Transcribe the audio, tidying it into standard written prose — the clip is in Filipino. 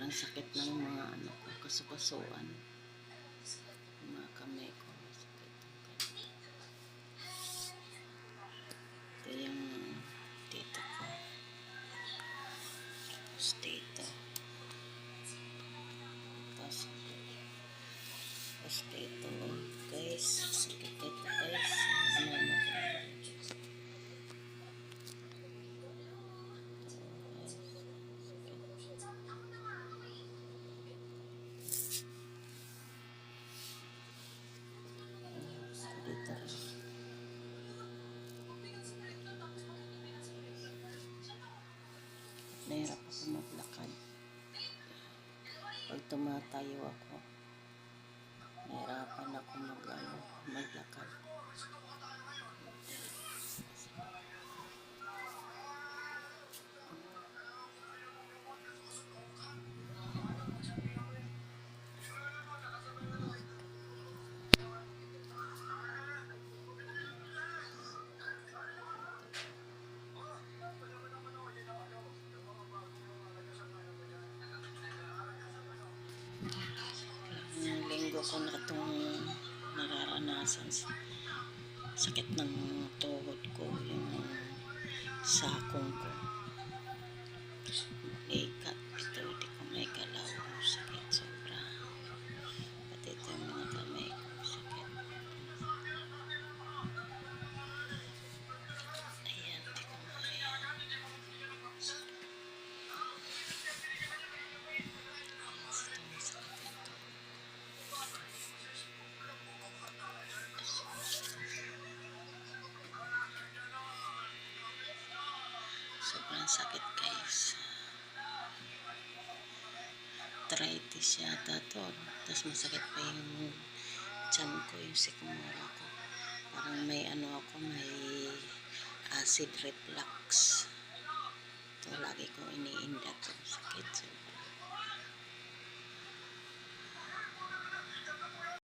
Ang sakit ng mga ano ko, kasukasuan. Mga kamay ko. Sakit. Ito yung dito ko. Tapos dito. Tapos dito. Guys, sakit dito guys. Ano mo dito rin. Nahirap ako maglakad. Pag tumatayo ako, nahirapan ako maglakad. Linggo ko na itong nararanasan. Sakit ng tuhod ko, yung sakong ko. Ito, hindi ko may galaw. Sakit sobra. Pati ito yung mga kamay ko. Sakit. Ayan, hindi ko maya. Sobrang sakit guys. Arthritis yata to. Tapos masakit pa yung tiyan ko, yung sikmura ko. Parang may ano ako, may acid reflux. Ito lagi ko iniinda to. Sakit.